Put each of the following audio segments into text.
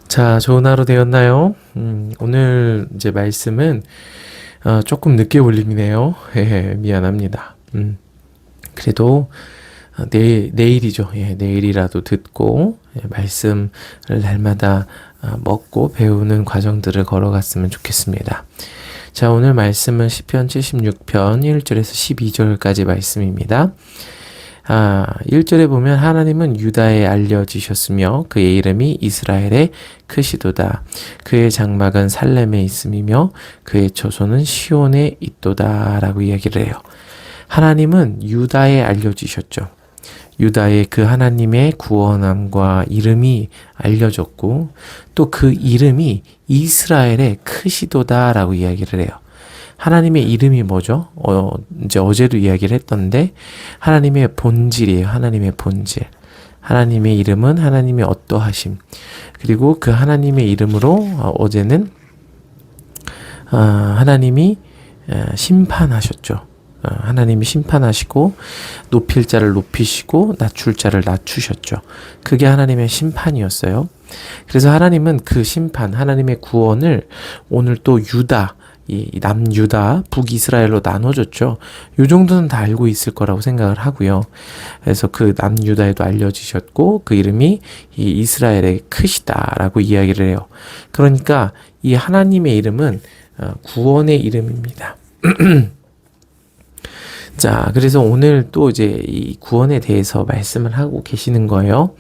자, 좋은 하루 되었나요? 오늘 이제 말씀은 조금 늦게 올림이네요. 미안합니다. 그래도 내일이죠. 내일이라도 듣고 말씀을 날마다 먹고 배우는 과정들을 걸어갔으면 좋겠습니다. 자, 오늘 말씀은 시편 76편 1절에서 12절까지 말씀입니다. 1절에 보면 하나님은 유다에 알려지셨으며 그의 이름이 이스라엘의 크시도다. 그의 장막은 살렘에 있음이며 그의 처소는 시온에 있도다 라고 이야기를 해요. 하나님은 유다에 알려지셨죠. 유다의 그 하나님의 구원함과 이름이 알려졌고 또 그 이름이 이스라엘의 크시도다 라고 이야기를 해요. 하나님의 이름이 뭐죠? 이제 어제도 이야기를 했던데 하나님의 본질이에요. 하나님의 본질. 하나님의 이름은 하나님의 어떠하심. 그리고 그 하나님의 이름으로 어제는 하나님이 심판하셨죠. 하나님이 심판하시고 높일 자를 높이시고 낮출 자를 낮추셨죠. 그게 하나님의 심판이었어요. 그래서 하나님은 그 심판, 하나님의 구원을 오늘 또 유다, 이 남유다, 북이스라엘로 나눠줬죠. 요 정도는 다 알고 있을 거라고 생각을 하고요. 그래서 그 남유다에도 알려지셨고 그 이름이 이 이스라엘의 크시다라고 이야기를 해요. 그러니까 이 하나님의 이름은 구원의 이름입니다. 자, 그래서 오늘 또 이제 이 구원에 대해서 말씀을 하고 계시는 거예요.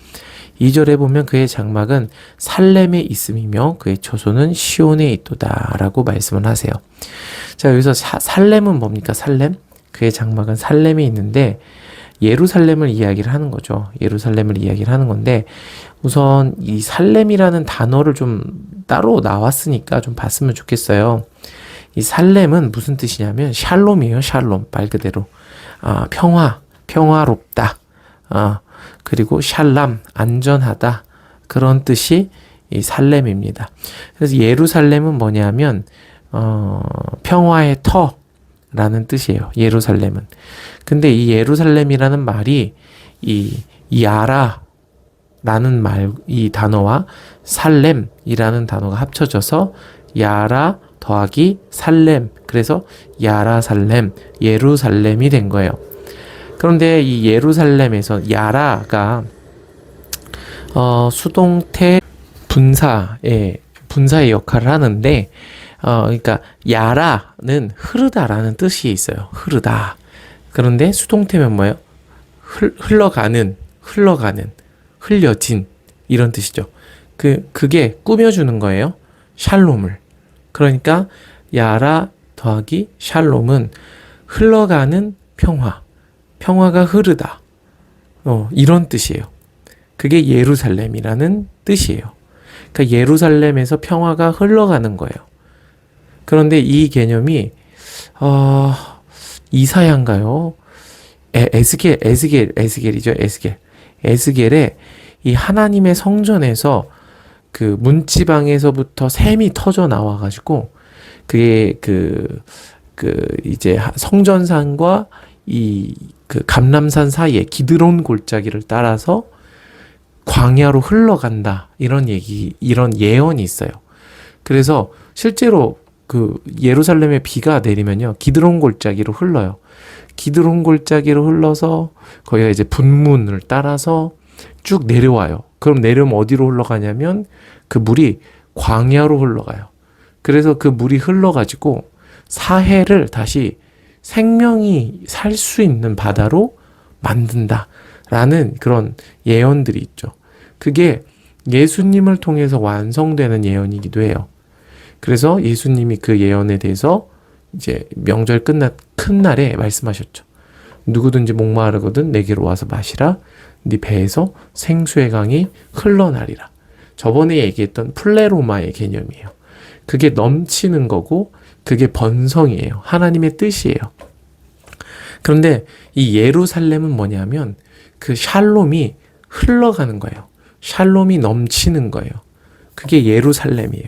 2절에 보면 그의 장막은 살렘에 있음이며 그의 처소는 시온에 있도다 라고 말씀을 하세요. 자, 여기서 살렘은 뭡니까? 살렘? 그의 장막은 살렘에 있는데 예루살렘을 이야기를 하는 거죠. 예루살렘을 이야기를 하는 건데 우선 이 살렘이라는 단어를 좀 따로 나왔으니까 좀 봤으면 좋겠어요. 이 살렘은 무슨 뜻이냐면 샬롬이에요. 샬롬. 말 그대로 평화, 평화롭다. 그리고 샬람, 안전하다. 그런 뜻이 이 살렘입니다. 그래서 예루살렘은 뭐냐면 평화의 터라는 뜻이에요. 예루살렘은. 근데 이 예루살렘이라는 말이 이 야라라는 말, 이 단어와 살렘이라는 단어가 합쳐져서 야라 더하기 살렘. 그래서 야라살렘, 예루살렘이 된 거예요. 그런데 이 예루살렘에서 야라가 수동태 분사의 역할을 하는데 그러니까 야라는 흐르다라는 뜻이 있어요. 흐르다. 그런데 수동태면 뭐예요? 흘러가는, 흘려진 이런 뜻이죠. 그게 꾸며주는 거예요. 샬롬을. 그러니까 야라 더하기 샬롬은 흘러가는 평화. 평화가 흐르다. 이런 뜻이에요. 그게 예루살렘이라는 뜻이에요. 그러니까 예루살렘에서 평화가 흘러가는 거예요. 그런데 이 개념이 이사야인가요? 에스겔이죠. 에스겔에 이 하나님의 성전에서 그 문지방에서부터 샘이 터져 나와가지고 그게 이제 성전산과 그 감람산 사이에 기드론 골짜기를 따라서 광야로 흘러간다. 이런 예언이 있어요. 그래서 실제로 그 예루살렘에 비가 내리면요. 기드론 골짜기로 흘러요. 기드론 골짜기로 흘러서 거기가 이제 분문을 따라서 쭉 내려와요. 그럼 내려오면 어디로 흘러가냐면 그 물이 광야로 흘러가요. 그래서 그 물이 흘러가지고 사해를 다시 생명이 살 수 있는 바다로 만든다라는 그런 예언들이 있죠. 그게 예수님을 통해서 완성되는 예언이기도 해요. 그래서 예수님이 그 예언에 대해서 이제 명절 끝난 큰 날에 말씀하셨죠. 누구든지 목마르거든 내게로 와서 마시라. 네 배에서 생수의 강이 흘러나리라. 저번에 얘기했던 플레로마의 개념이에요. 그게 넘치는 거고 그게 번성이에요. 하나님의 뜻이에요. 그런데 이 예루살렘은 뭐냐면 그 샬롬이 흘러가는 거예요. 샬롬이 넘치는 거예요. 그게 예루살렘이에요.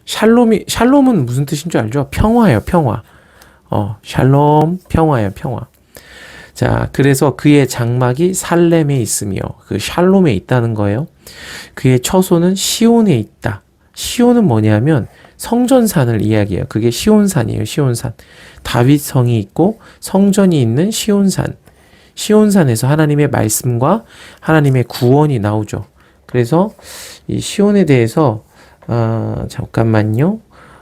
샬롬은 무슨 뜻인 줄 알죠? 평화예요, 평화. 샬롬, 평화예요, 평화. 자, 그래서 그의 장막이 살렘에 있으며 그 샬롬에 있다는 거예요. 그의 처소는 시온에 있다. 시온은 뭐냐면 성전산을 이야기해요. 그게 시온산이에요. 시온산. 다윗성이 있고 성전이 있는 시온산. 시온산에서 하나님의 말씀과 하나님의 구원이 나오죠. 그래서 이 시온에 대해서 잠깐만요.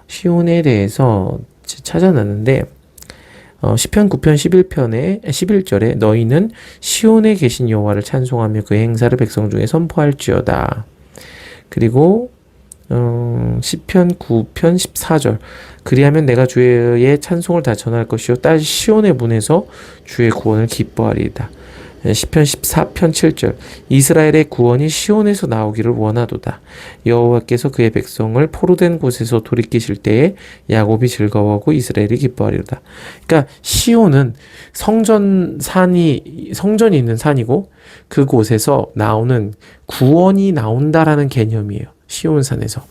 시온에 대해서 찾아놨는데 시편 9편 11편에 11절에 너희는 시온에 계신 여호와를 찬송하며 그 행사를 백성 중에 선포할지어다. 그리고 시편 9편 14절 그리하면 내가 주의 찬송을 다 전할 것이요 딸 시온의 문에서 주의 구원을 기뻐하리이다. 시편 14편 7절 이스라엘의 구원이 시온에서 나오기를 원하도다. 여호와께서 그의 백성을 포로된 곳에서 돌이키실 때에 야곱이 즐거워하고 이스라엘이 기뻐하리로다. 그러니까 시온은 성전이 있는 산이고 그곳에서 나오는 구원이 나온다라는 개념이에요. 시온산에서.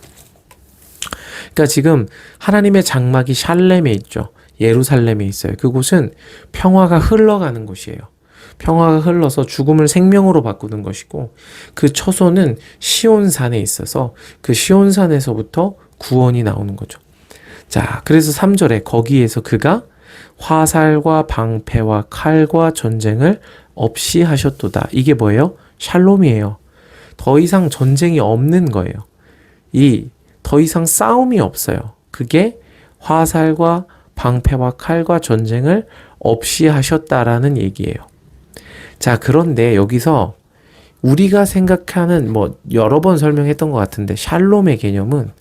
그러니까 지금 하나님의 장막이 샬렘에 있죠. 예루살렘에 있어요. 그곳은 평화가 흘러가는 곳이에요. 평화가 흘러서 죽음을 생명으로 바꾸는 것이고 그 처소는 시온산에 있어서 그 시온산에서부터 구원이 나오는 거죠. 자, 그래서 3절에 거기에서 그가 화살과 방패와 칼과 전쟁을 없이 하셨도다. 이게 뭐예요? 샬롬이에요. 더 이상 전쟁이 없는 거예요. 더 이상 싸움이 없어요. 그게 화살과 방패와 칼과 전쟁을 없이 하셨다라는 얘기예요. 자, 그런데 여기서 우리가 생각하는 여러 번 설명했던 것 같은데 샬롬의 개념은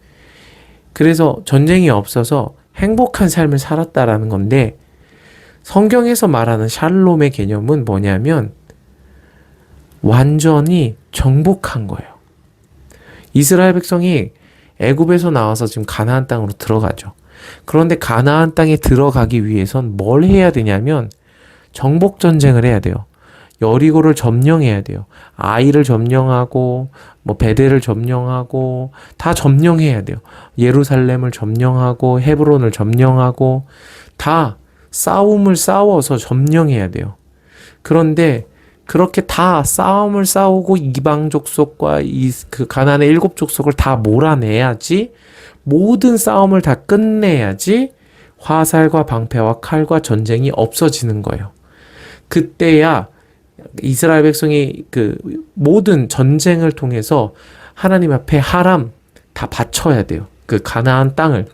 그래서 전쟁이 없어서 행복한 삶을 살았다라는 건데 성경에서 말하는 샬롬의 개념은 뭐냐면 완전히 정복한 거예요. 이스라엘 백성이 애굽에서 나와서 지금 가나안 땅으로 들어가죠. 그런데 가나안 땅에 들어가기 위해선 뭘 해야 되냐면 정복 전쟁을 해야 돼요. 여리고를 점령해야 돼요. 아이를 점령하고 베델을 점령하고 다 점령해야 돼요. 예루살렘을 점령하고 헤브론을 점령하고 다 싸움을 싸워서 점령해야 돼요. 그런데 그렇게 다 싸움을 싸우고 이방 족속과 그 가나안의 7 족속을 다 몰아내야지, 모든 싸움을 다 끝내야지 화살과 방패와 칼과 전쟁이 없어지는 거예요. 그때야 이스라엘 백성이 그 모든 전쟁을 통해서 하나님 앞에 하람 다 바쳐야 돼요. 그 가나안 땅을,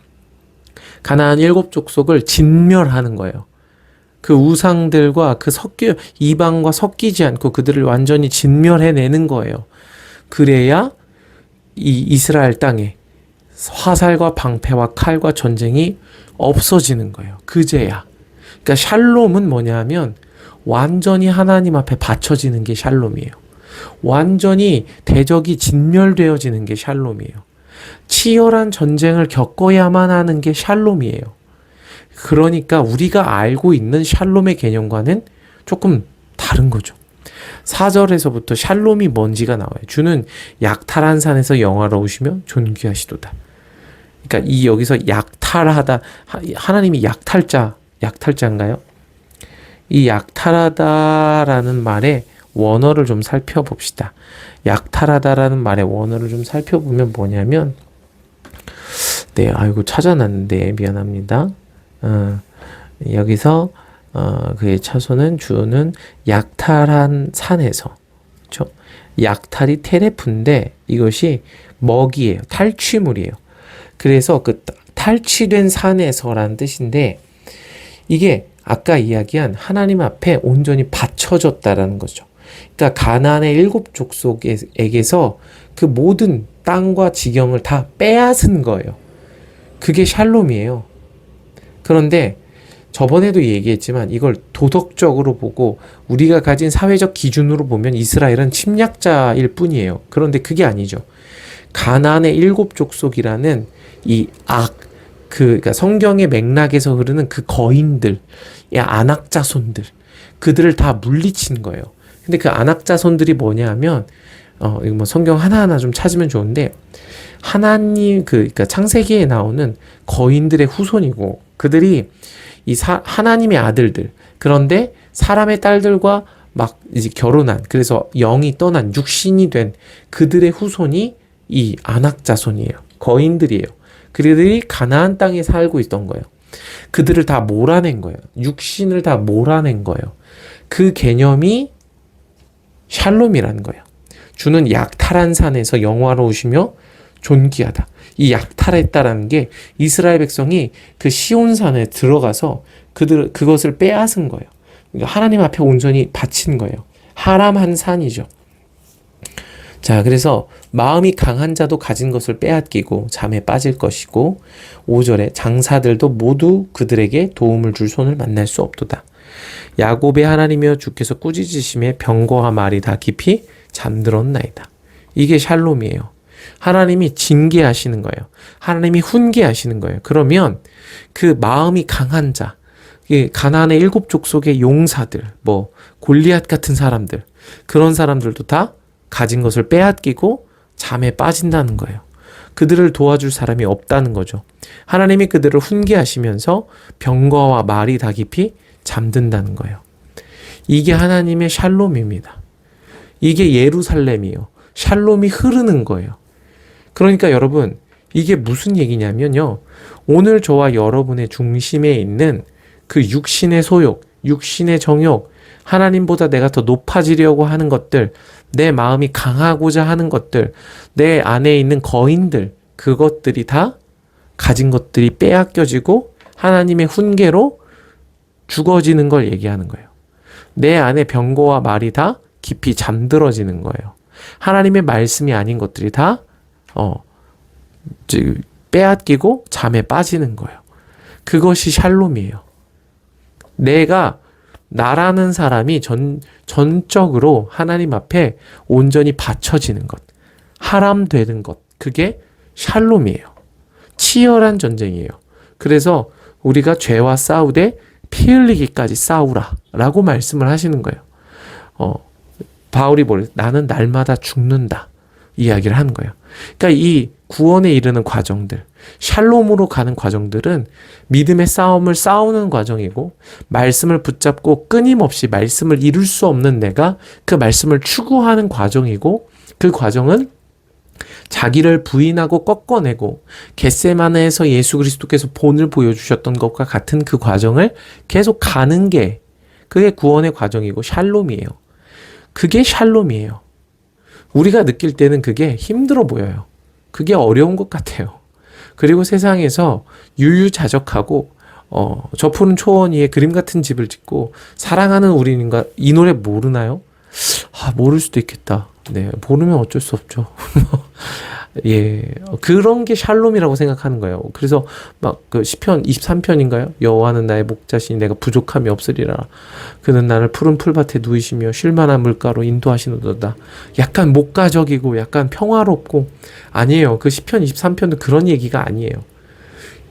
가나안 7 족속을 진멸하는 거예요. 그 우상들과 이방과 섞이지 않고 그들을 완전히 진멸해내는 거예요. 그래야 이 이스라엘 땅에 화살과 방패와 칼과 전쟁이 없어지는 거예요. 그제야. 그러니까 샬롬은 뭐냐면 완전히 하나님 앞에 바쳐지는 게 샬롬이에요. 완전히 대적이 진멸되어지는 게 샬롬이에요. 치열한 전쟁을 겪어야만 하는 게 샬롬이에요. 그러니까 우리가 알고 있는 샬롬의 개념과는 조금 다른 거죠. 4절에서부터 샬롬이 뭔지가 나와요. 주는 약탈한 산에서 영화로우시며 존귀하시도다. 그러니까 여기서 약탈하다, 하나님이 약탈자인가요? 이 약탈하다라는 말의 원어를 좀 살펴봅시다. 약탈하다라는 말의 원어를 좀 살펴보면 뭐냐면, 찾아놨는데 미안합니다. 여기서 그의 차소는 주는 약탈한 산에서, 그렇죠? 약탈이 테레프인데 이것이 먹이에요. 탈취물이에요. 그래서 그 탈취된 산에서라는 뜻인데 이게 아까 이야기한 하나님 앞에 온전히 바쳐졌다라는 거죠. 그러니까 가나안의 7 족속에게서 그 모든 땅과 지경을 다 빼앗은 거예요. 그게 샬롬이에요. 그런데 저번에도 얘기했지만 이걸 도덕적으로 보고 우리가 가진 사회적 기준으로 보면 이스라엘은 침략자일 뿐이에요. 그런데 그게 아니죠. 가나안의 7 족속이라는 이 그러니까 성경의 맥락에서 흐르는 그 거인들, 안악자손들, 그들을 다 물리친 거예요. 근데 그 안악자손들이 뭐냐 하면, 이거 성경 하나하나 좀 찾으면 좋은데, 하나님, 그러니까 창세기에 나오는 거인들의 후손이고, 그들이 하나님의 아들들, 그런데 사람의 딸들과 막 이제 결혼한, 그래서 영이 떠난 육신이 된 그들의 후손이 이 아낙 자손이에요. 거인들이에요. 그들이 가나안 땅에 살고 있던 거예요. 그들을 다 몰아낸 거예요. 육신을 다 몰아낸 거예요. 그 개념이 샬롬이라는 거예요. 주는 약탈한 산에서 영화로우시며 존귀하다. 이 약탈했다라는 게 이스라엘 백성이 그 시온산에 들어가서 그것을 빼앗은 거예요. 그러니까 하나님 앞에 온전히 바친 거예요. 하람한 산이죠. 자, 그래서 마음이 강한 자도 가진 것을 빼앗기고 잠에 빠질 것이고 5절에 장사들도 모두 그들에게 도움을 줄 손을 만날 수 없도다. 야곱의 하나님이여 주께서 꾸짖으심에 병거와 말이 다 깊이 잠들었나이다. 이게 샬롬이에요. 하나님이 징계하시는 거예요. 하나님이 훈계하시는 거예요. 그러면 그 마음이 강한 자, 가나안의 7족속의 용사들, 뭐 골리앗 같은 사람들, 그런 사람들도 다 가진 것을 빼앗기고 잠에 빠진다는 거예요. 그들을 도와줄 사람이 없다는 거죠. 하나님이 그들을 훈계하시면서 병거와 말이 다 깊이 잠든다는 거예요. 이게 하나님의 샬롬입니다. 이게 예루살렘이요. 샬롬이 흐르는 거예요. 그러니까 여러분, 이게 무슨 얘기냐면요. 오늘 저와 여러분의 중심에 있는 그 육신의 소욕, 육신의 정욕, 하나님보다 내가 더 높아지려고 하는 것들, 내 마음이 강하고자 하는 것들, 내 안에 있는 거인들, 그것들이 다 가진 것들이 빼앗겨지고 하나님의 훈계로 죽어지는 걸 얘기하는 거예요. 내 안에 병거와 말이 다 깊이 잠들어지는 거예요. 하나님의 말씀이 아닌 것들이 다 빼앗기고 잠에 빠지는 거예요. 그것이 샬롬이에요. 나라는 사람이 전적으로 하나님 앞에 온전히 바쳐지는 것, 하람되는 것, 그게 샬롬이에요. 치열한 전쟁이에요. 그래서 우리가 죄와 싸우되 피 흘리기까지 싸우라 라고 말씀을 하시는 거예요. 바울이 나는 날마다 죽는다 이야기를 하는 거예요. 그러니까 이 구원에 이르는 과정들, 샬롬으로 가는 과정들은 믿음의 싸움을 싸우는 과정이고, 말씀을 붙잡고 끊임없이 말씀을 이룰 수 없는 내가 그 말씀을 추구하는 과정이고, 그 과정은 자기를 부인하고 꺾어내고 겟세마네에서 예수 그리스도께서 본을 보여주셨던 것과 같은 그 과정을 계속 가는 게 그게 구원의 과정이고 샬롬이에요. 그게 샬롬이에요. 우리가 느낄 때는 그게 힘들어 보여요. 그게 어려운 것 같아요. 그리고 세상에서 유유자적하고 저 푸른 초원 위에 그림 같은 집을 짓고 사랑하는 우리인가, 이 노래 모르나요? 모를 수도 있겠다. 네, 모르면 어쩔 수 없죠. 예, 그런 게 샬롬이라고 생각하는 거예요. 그래서 막 그 시편 23편인가요? 여호와는 나의 목자시니 내가 부족함이 없으리라. 그는 나를 푸른 풀밭에 누이시며 쉴만한 물가로 인도하시노도다. 약간 목가적이고 약간 평화롭고, 아니에요. 그 시편 23편도 그런 얘기가 아니에요.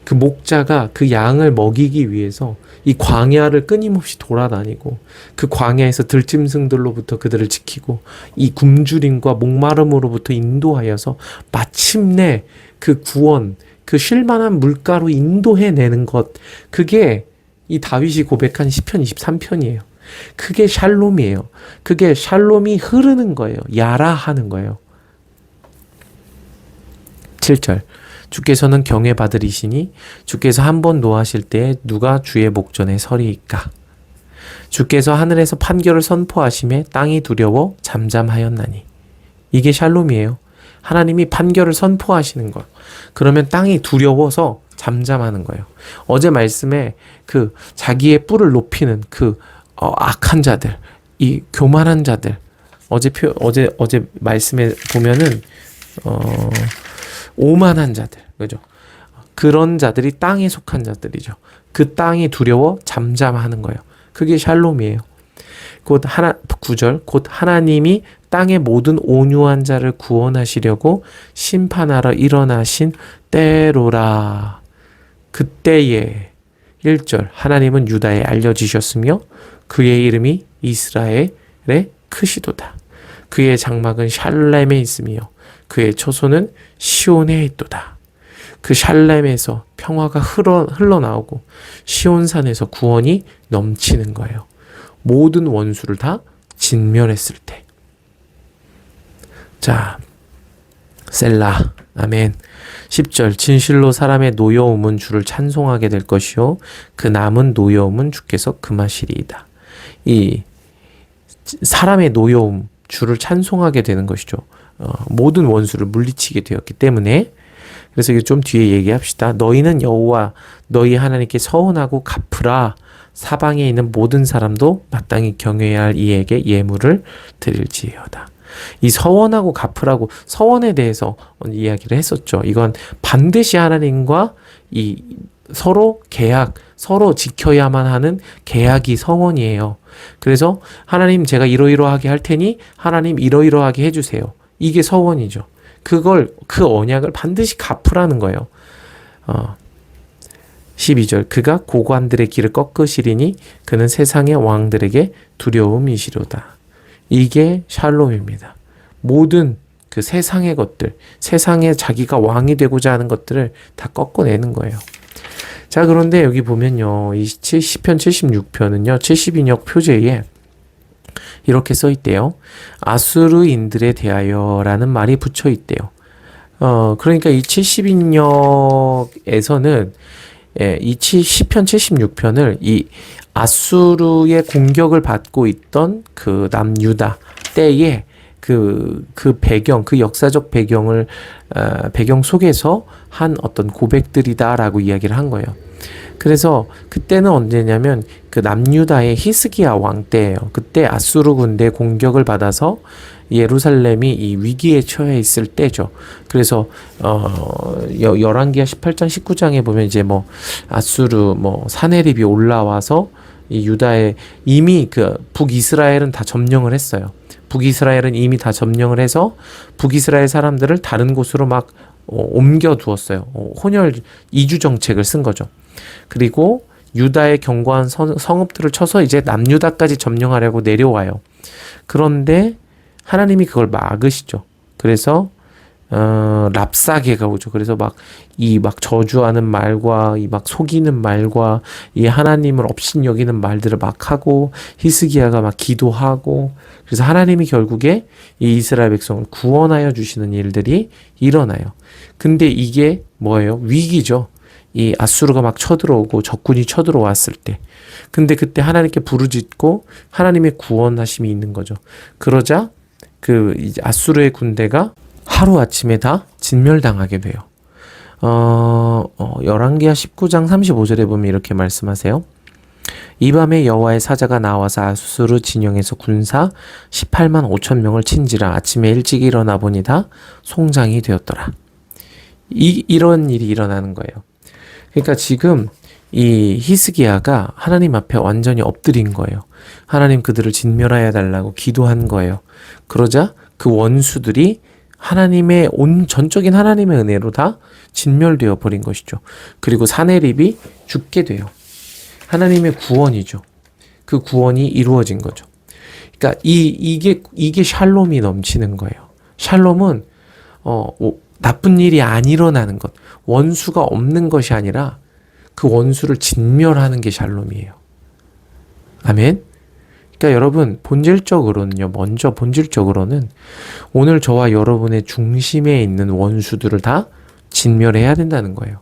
그 목자가 그 양을 먹이기 위해서 이 광야를 끊임없이 돌아다니고, 그 광야에서 들짐승들로부터 그들을 지키고, 이 굶주림과 목마름으로부터 인도하여서 마침내 그 구원, 그 쉴만한 물가로 인도해내는 것, 그게 이 다윗이 고백한 시편 23편이에요. 그게 샬롬이에요. 그게 샬롬이 흐르는 거예요. 야라하는 거예요. 7절. 주께서는 경외받으리시니 주께서 한 번 노하실 때에 누가 주의 목전에 서리이까. 주께서 하늘에서 판결을 선포하심에 땅이 두려워 잠잠하였나니. 이게 샬롬이에요. 하나님이 판결을 선포하시는 것. 그러면 땅이 두려워서 잠잠하는 거예요. 어제 말씀에 그 자기의 뿔을 높이는 그 악한 자들, 이 교만한 자들, 어제 말씀에 보면은 오만한 자들, 그죠? 그런 자들이 땅에 속한 자들이죠. 그 땅이 두려워 잠잠하는 거예요. 그게 샬롬이에요. 9절, 곧 하나님이 땅의 모든 온유한 자를 구원하시려고 심판하러 일어나신 때로라. 그때에 1절, 하나님은 유다에 알려지셨으며 그의 이름이 이스라엘에 크시도다. 그의 장막은 샬렘에 있으며 그의 초소는 시온에 있도다. 그 샬렘에서 평화가 흘러나오고 시온산에서 구원이 넘치는 거예요. 모든 원수를 다 진멸했을 때. 자, 셀라. 아멘. 10절 진실로 사람의 노여움은 주를 찬송하게 될 것이요 그 남은 노여움은 주께서 금하시리이다. 이 사람의 노여움, 주를 찬송하게 되는 것이죠. 모든 원수를 물리치게 되었기 때문에. 그래서 이거 좀 뒤에 얘기합시다. 너희는 여호와 너희 하나님께 서운하고 갚으라. 사방에 있는 모든 사람도 마땅히 경외해야 할 이에게 예물을 드릴지어다. 이 서원하고 갚으라고 서원에 대해서 이야기를 했었죠. 이건 반드시 하나님과 이 서로 계약, 서로 지켜야만 하는 계약이 서원이에요. 그래서 하나님 제가 이러이러하게 할 테니 하나님 이러이러하게 해주세요. 이게 서원이죠. 그 언약을 반드시 갚으라는 거예요. 12절 그가 고관들의 길을 꺾으시리니 그는 세상의 왕들에게 두려움이시로다. 이게 샬롬입니다. 모든 그 세상의 것들, 세상에 자기가 왕이 되고자 하는 것들을 다 꺾어내는 거예요. 자, 그런데 여기 보면요. 이 시편 76편은요. 72역 표제에 이렇게 써 있대요. 아수르인들에 대하여라는 말이 붙여 있대요. 그러니까 이 72역에서는 이 시편 76편을 이 아수르의 공격을 받고 있던 그 남유다 때에 그 배경, 그 역사적 배경 속에서 한 어떤 고백들이다라고 이야기를 한 거예요. 그래서 그때는 언제냐면 그 남유다의 히스기야 왕 때예요. 그때 아수르 군대 공격을 받아서 예루살렘이 이 위기에 처해 있을 때죠. 그래서 열왕기하 18장 19장에 보면 이제 뭐 아수르 사네립이 올라와서 이 유다에 이미 그 북이스라엘은 다 점령을 했어요. 북이스라엘은 이미 다 점령을 해서 북이스라엘 사람들을 다른 곳으로 막 옮겨 두었어요. 혼혈 이주 정책을 쓴 거죠. 그리고 유다의 견고한 성읍들을 쳐서 이제 남유다까지 점령하려고 내려와요. 그런데 하나님이 그걸 막으시죠. 그래서 랍사게가 오죠. 그래서 막 저주하는 말과 이 막 속이는 말과 이 하나님을 업신여기는 말들을 막 하고 히스기야가 막 기도하고 그래서 하나님이 결국에 이 이스라엘 백성을 구원하여 주시는 일들이 일어나요. 근데 이게 뭐예요? 위기죠. 이 아수르가 막 쳐들어오고 적군이 쳐들어왔을 때. 근데 그때 하나님께 부르짖고 하나님의 구원하심이 있는 거죠. 그러자 이제 아수르의 군대가 하루아침에 다 진멸당하게 돼요. 열왕기하 19장 35절에 보면 이렇게 말씀하세요. 이 밤에 여호와의 사자가 나와서 아수르 진영에서 군사 18만 5천 명을 친지라 아침에 일찍 일어나 보니 다 송장이 되었더라. 이런 일이 일어나는 거예요. 그러니까 지금 이 히스기야가 하나님 앞에 완전히 엎드린 거예요. 하나님 그들을 진멸하여 달라고 기도한 거예요. 그러자 그 원수들이 하나님의 전적인 하나님의 은혜로 다 진멸되어 버린 것이죠. 그리고 사네립이 죽게 돼요. 하나님의 구원이죠. 그 구원이 이루어진 거죠. 그러니까 이게 샬롬이 넘치는 거예요. 샬롬은 나쁜 일이 안 일어나는 것, 원수가 없는 것이 아니라 그 원수를 진멸하는 게 샬롬이에요. 아멘. 그러니까 여러분 본질적으로는 오늘 저와 여러분의 중심에 있는 원수들을 다 진멸해야 된다는 거예요.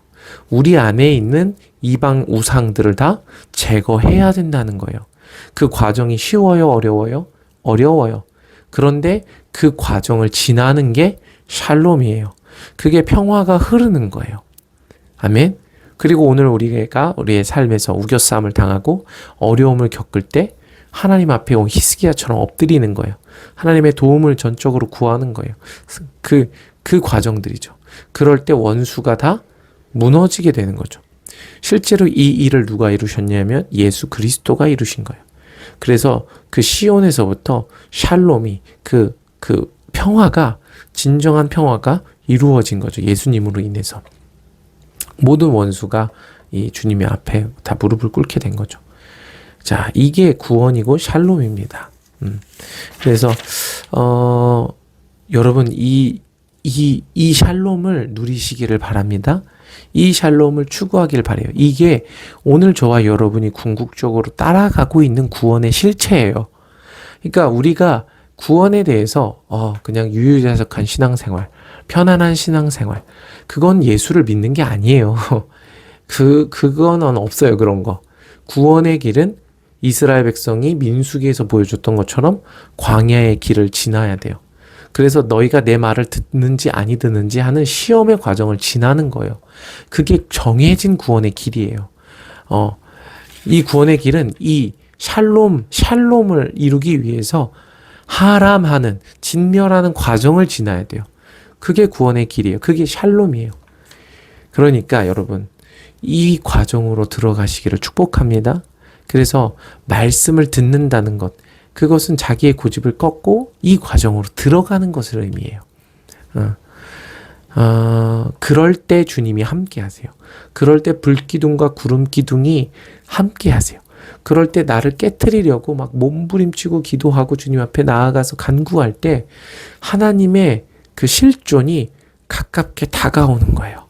우리 안에 있는 이방 우상들을 다 제거해야 된다는 거예요. 그 과정이 쉬워요? 어려워요? 어려워요. 그런데 그 과정을 지나는 게 샬롬이에요. 그게 평화가 흐르는 거예요. 아멘. 그리고 오늘 우리가 우리의 삶에서 우겨싸움을 당하고 어려움을 겪을 때 하나님 앞에 온 히스기야처럼 엎드리는 거예요. 하나님의 도움을 전적으로 구하는 거예요. 그 과정들이죠. 그럴 때 원수가 다 무너지게 되는 거죠. 실제로 이 일을 누가 이루셨냐면 예수 그리스도가 이루신 거예요. 그래서 그 시온에서부터 샬롬이 그 평화가 진정한 평화가 이루어진 거죠. 예수님으로 인해서. 모든 원수가 이 주님의 앞에 다 무릎을 꿇게 된 거죠. 자, 이게 구원이고 샬롬입니다. 그래서 여러분 이 이 샬롬을 누리시기를 바랍니다. 이 샬롬을 추구하길 바래요. 이게 오늘 저와 여러분이 궁극적으로 따라가고 있는 구원의 실체예요. 그러니까 우리가 구원에 대해서 그냥 유유자적한 신앙생활, 편안한 신앙생활, 그건 예수를 믿는 게 아니에요. 그거는 없어요. 그런 거. 구원의 길은 이스라엘 백성이 민수기에서 보여줬던 것처럼 광야의 길을 지나야 돼요. 그래서 너희가 내 말을 듣는지 아니 듣는지 하는 시험의 과정을 지나는 거예요. 그게 정해진 구원의 길이에요. 이 구원의 길은 이 샬롬을 이루기 위해서 하람하는, 진멸하는 과정을 지나야 돼요. 그게 구원의 길이에요. 그게 샬롬이에요. 그러니까 여러분, 이 과정으로 들어가시기를 축복합니다. 그래서 말씀을 듣는다는 것, 그것은 자기의 고집을 꺾고 이 과정으로 들어가는 것을 의미해요. 그럴 때 주님이 함께 하세요. 그럴 때 불기둥과 구름기둥이 함께 하세요. 그럴 때 나를 깨트리려고 막 몸부림치고 기도하고 주님 앞에 나아가서 간구할 때 하나님의 그 실존이 가깝게 다가오는 거예요.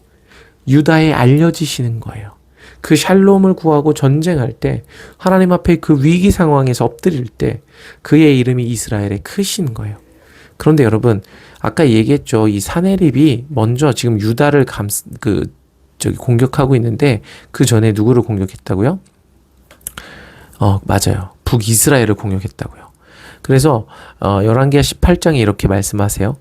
유다에 알려지시는 거예요. 그 샬롬을 구하고 전쟁할 때 하나님 앞에 그 위기 상황에서 엎드릴 때 그의 이름이 이스라엘에 크신 거예요. 그런데 여러분 아까 얘기했죠. 이 사네립이 먼저 지금 유다를 공격하고 있는데 그 전에 누구를 공격했다고요? 맞아요. 북이스라엘을 공격했다고요. 그래서 열왕기하 18장에 이렇게 말씀하세요.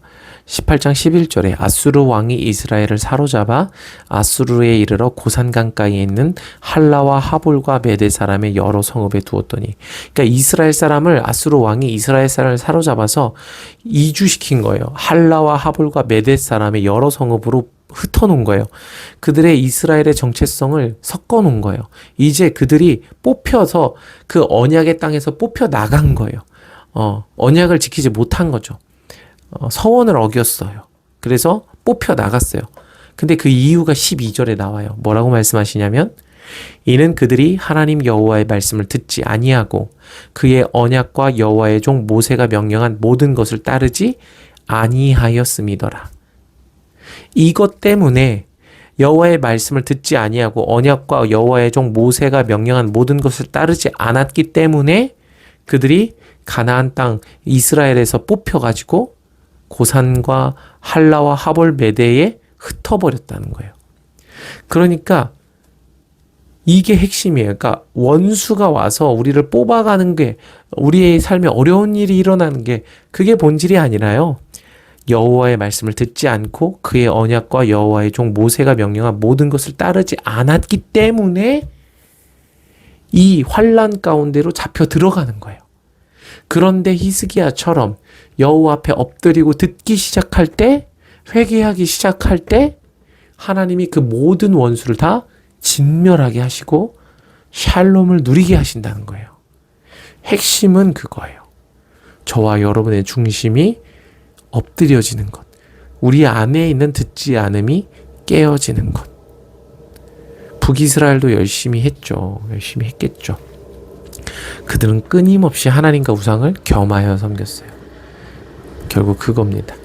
18장 11절에 아수르 왕이 이스라엘을 사로잡아 아수르에 이르러 고산 강가에 있는 할라와 하볼과 메대 사람의 여러 성읍에 두었더니, 그러니까 이스라엘 사람을 아수르 왕이 이스라엘 사람을 사로잡아서 이주시킨 거예요. 할라와 하볼과 메대 사람의 여러 성읍으로 흩어놓은 거예요. 그들의 이스라엘의 정체성을 섞어놓은 거예요. 이제 그들이 뽑혀서 그 언약의 땅에서 뽑혀 나간 거예요. 언약을 지키지 못한 거죠. 서원을 어겼어요. 그래서 뽑혀 나갔어요. 근데 그 이유가 12절에 나와요. 뭐라고 말씀하시냐면 이는 그들이 하나님 여호와의 말씀을 듣지 아니하고 그의 언약과 여호와의 종 모세가 명령한 모든 것을 따르지 아니하였음이더라. 이것 때문에 여호와의 말씀을 듣지 아니하고 언약과 여호와의 종 모세가 명령한 모든 것을 따르지 않았기 때문에 그들이 가나안 땅 이스라엘에서 뽑혀가지고 고산과 할라와 하볼 메대에 흩어버렸다는 거예요. 그러니까 이게 핵심이에요. 그러니까 원수가 와서 우리를 뽑아가는 게, 우리의 삶에 어려운 일이 일어나는 게 그게 본질이 아니라요. 여호와의 말씀을 듣지 않고 그의 언약과 여호와의 종 모세가 명령한 모든 것을 따르지 않았기 때문에 이 환난 가운데로 잡혀 들어가는 거예요. 그런데 히스기야처럼 여호와 앞에 엎드리고 듣기 시작할 때, 회개하기 시작할 때 하나님이 그 모든 원수를 다 진멸하게 하시고 샬롬을 누리게 하신다는 거예요. 핵심은 그거예요. 저와 여러분의 중심이 엎드려지는 것, 우리 안에 있는 듣지 않음이 깨어지는 것. 북이스라엘도 열심히 했죠. 열심히 했겠죠. 그들은 끊임없이 하나님과 우상을 겸하여 섬겼어요. 결국 그겁니다.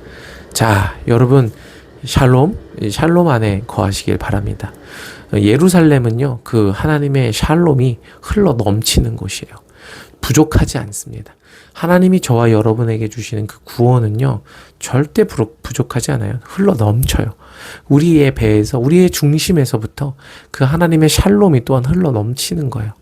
자, 여러분 샬롬 안에 거하시길 바랍니다. 예루살렘은요, 그 하나님의 샬롬이 흘러 넘치는 곳이에요. 부족하지 않습니다. 하나님이 저와 여러분에게 주시는 그 구원은요, 절대 부족하지 않아요. 흘러 넘쳐요. 우리의 배에서, 우리의 중심에서부터 그 하나님의 샬롬이 또한 흘러 넘치는 거예요.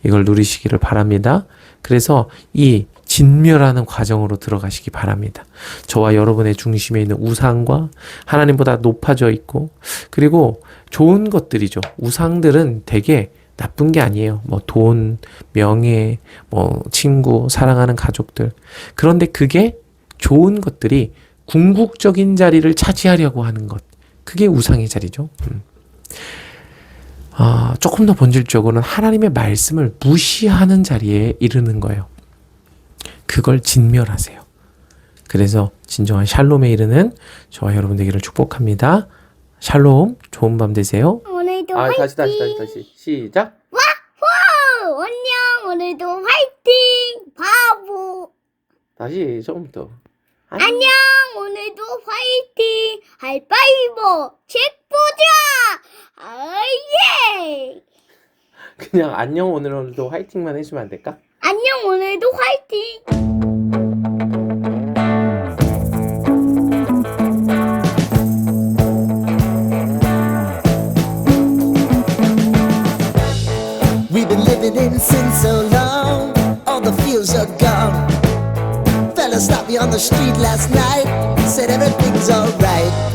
이걸 누리시기를 바랍니다. 그래서 이 진멸하는 과정으로 들어가시기 바랍니다. 저와 여러분의 중심에 있는 우상과 하나님보다 높아져 있고, 그리고 좋은 것들이죠. 우상들은 되게 나쁜 게 아니에요. 뭐 돈, 명예, 뭐 친구, 사랑하는 가족들. 그런데 그게 좋은 것들이 궁극적인 자리를 차지하려고 하는 것. 그게 우상의 자리죠. 조금 더 본질적으로는 하나님의 말씀을 무시하는 자리에 이르는 거예요. 그걸 진멸하세요. 그래서 진정한 샬롬에 이르는 저와 여러분 되기를 축복합니다. 샬롬, 좋은 밤 되세요. 오늘도 화이팅! 다시. 시작. 와호! 안녕! 오늘도 화이팅! 바보! 다시 처음부터. 안녕. 오늘도 화이팅. 하이파이브. 책 보자. 예. 그냥 안녕 오늘도 화이팅만 해주면 안 될까? 안녕. 오늘도 화이팅. We've been living in sin so long, all the feels are gone. Fella stopped me on the street last night, said everything's alright.